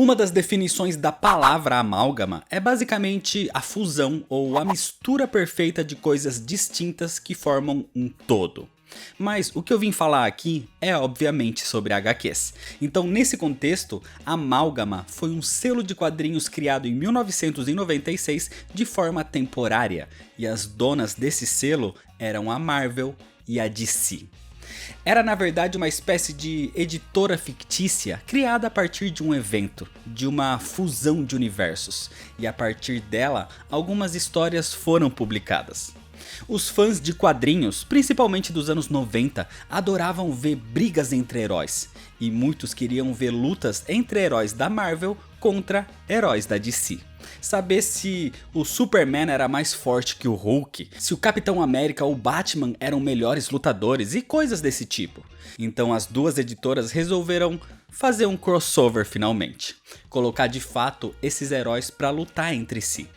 Uma das definições da palavra amálgama é basicamente a fusão ou a mistura perfeita de coisas distintas que formam um todo. Mas o que eu vim falar aqui é obviamente sobre HQs. Então, nesse contexto, Amálgama foi um selo de quadrinhos criado em 1996 de forma temporária, e as donas desse selo eram a Marvel e a DC. Era na verdade uma espécie de editora fictícia criada a partir de um evento, de uma fusão de universos, e a partir dela algumas histórias foram publicadas. Os fãs de quadrinhos, principalmente dos anos 90, adoravam ver brigas entre heróis, e muitos queriam ver lutas entre heróis da Marvel contra heróis da DC. Saber se o Superman era mais forte que o Hulk, se o Capitão América ou o Batman eram melhores lutadores e coisas desse tipo. Então as duas editoras resolveram fazer um crossover finalmente, colocar de fato esses heróis para lutar entre si.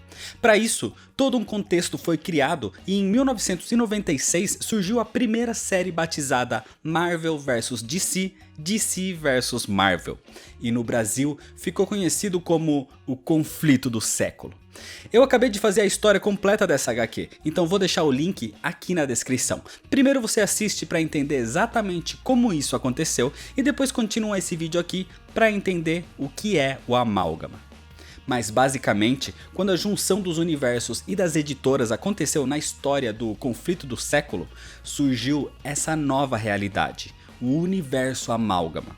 Para isso, todo um contexto foi criado e em 1996 surgiu a primeira série batizada Marvel vs DC, DC vs Marvel, e no Brasil ficou conhecido como o conflito do século. Eu acabei de fazer a história completa dessa HQ, então vou deixar o link aqui na descrição. Primeiro você assiste para entender exatamente como isso aconteceu e depois continua esse vídeo aqui para entender o que é o amálgama. Mas basicamente, quando a junção dos universos e das editoras aconteceu na história do conflito do século, surgiu essa nova realidade, o universo amálgama.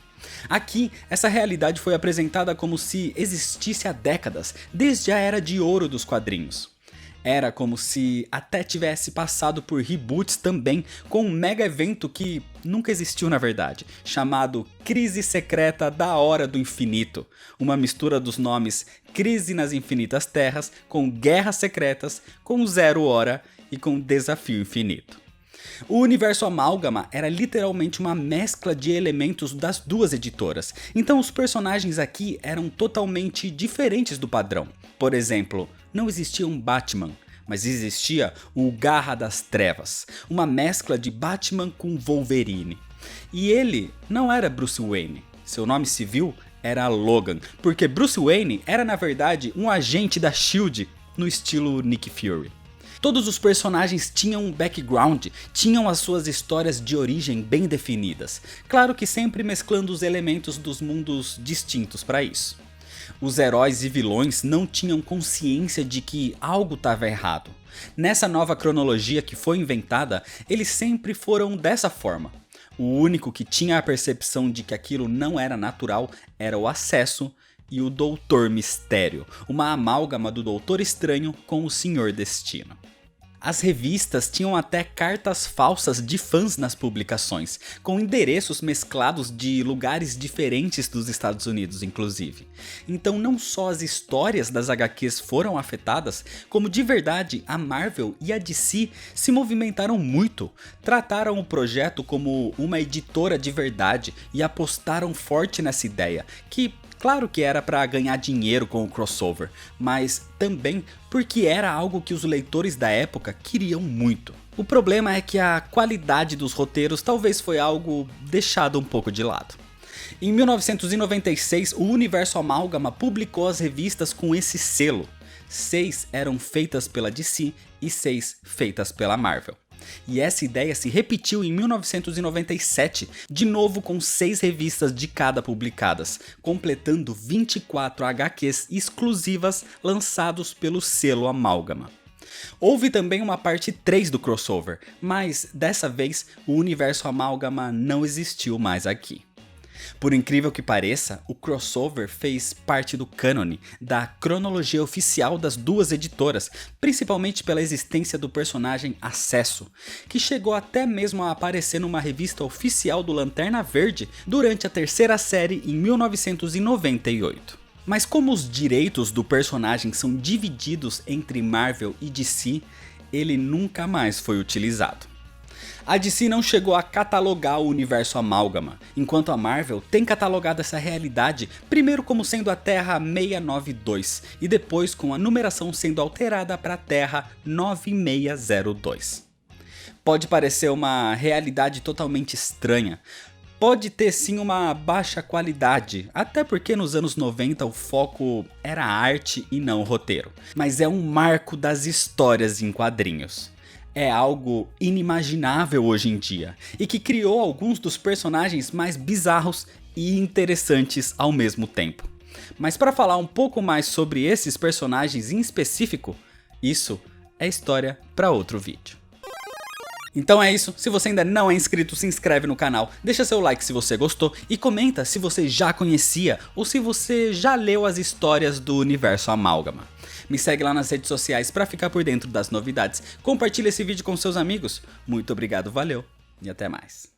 Aqui, essa realidade foi apresentada como se existisse há décadas, desde a era de ouro dos quadrinhos. Era como se até tivesse passado por reboots também, com um mega evento que nunca existiu na verdade, chamado Crise Secreta da Hora do Infinito, uma mistura dos nomes Crise nas Infinitas Terras, com Guerras Secretas, com Zero Hora e com Desafio Infinito. O universo amálgama era literalmente uma mescla de elementos das duas editoras, então os personagens aqui eram totalmente diferentes do padrão. Por exemplo, não existia um Batman, mas existia o Garra das Trevas, uma mescla de Batman com Wolverine. E ele não era Bruce Wayne, seu nome civil era Logan, porque Bruce Wayne era na verdade um agente da SHIELD no estilo Nick Fury. Todos os personagens tinham um background, tinham as suas histórias de origem bem definidas, claro que sempre mesclando os elementos dos mundos distintos para isso. Os heróis e vilões não tinham consciência de que algo estava errado. Nessa nova cronologia que foi inventada, eles sempre foram dessa forma. O único que tinha a percepção de que aquilo não era natural era o Acesso e o Doutor Mistério, uma amálgama do Doutor Estranho com o Senhor Destino. As revistas tinham até cartas falsas de fãs nas publicações, com endereços mesclados de lugares diferentes dos Estados Unidos, inclusive. Então não só as histórias das HQs foram afetadas, como de verdade a Marvel e a DC se movimentaram muito, trataram o projeto como uma editora de verdade e apostaram forte nessa ideia, que claro que era para ganhar dinheiro com o crossover, mas também porque era algo que os leitores da época queriam muito. O problema é que a qualidade dos roteiros talvez foi algo deixado um pouco de lado. Em 1996, o Universo Amálgama publicou as revistas com esse selo. 6 eram feitas pela DC e 6 feitas pela Marvel. E essa ideia se repetiu em 1997, de novo com 6 revistas de cada publicadas, completando 24 HQs exclusivas lançados pelo selo Amálgama. Houve também uma parte 3 do crossover, mas dessa vez o universo Amálgama não existiu mais aqui. Por incrível que pareça, o crossover fez parte do cânone, da cronologia oficial das duas editoras, principalmente pela existência do personagem Acesso, que chegou até mesmo a aparecer numa revista oficial do Lanterna Verde durante a terceira série em 1998. Mas como os direitos do personagem são divididos entre Marvel e DC, ele nunca mais foi utilizado. A DC não chegou a catalogar o universo Amálgama, enquanto a Marvel tem catalogado essa realidade primeiro como sendo a Terra 692 e depois com a numeração sendo alterada para a Terra 9602. Pode parecer uma realidade totalmente estranha, Pode ter sim uma baixa qualidade, até porque nos anos 90 o foco era a arte e não o roteiro. Mas é um marco das histórias em quadrinhos. É algo inimaginável hoje em dia, e que criou alguns dos personagens mais bizarros e interessantes ao mesmo tempo. Mas para falar um pouco mais sobre esses personagens em específico, isso é história para outro vídeo. Então é isso, se você ainda não é inscrito, se inscreve no canal, deixa seu like se você gostou e comenta se você já conhecia ou se você já leu as histórias do universo Amálgama. Me segue lá nas redes sociais para ficar por dentro das novidades, compartilha esse vídeo com seus amigos, muito obrigado, valeu e até mais.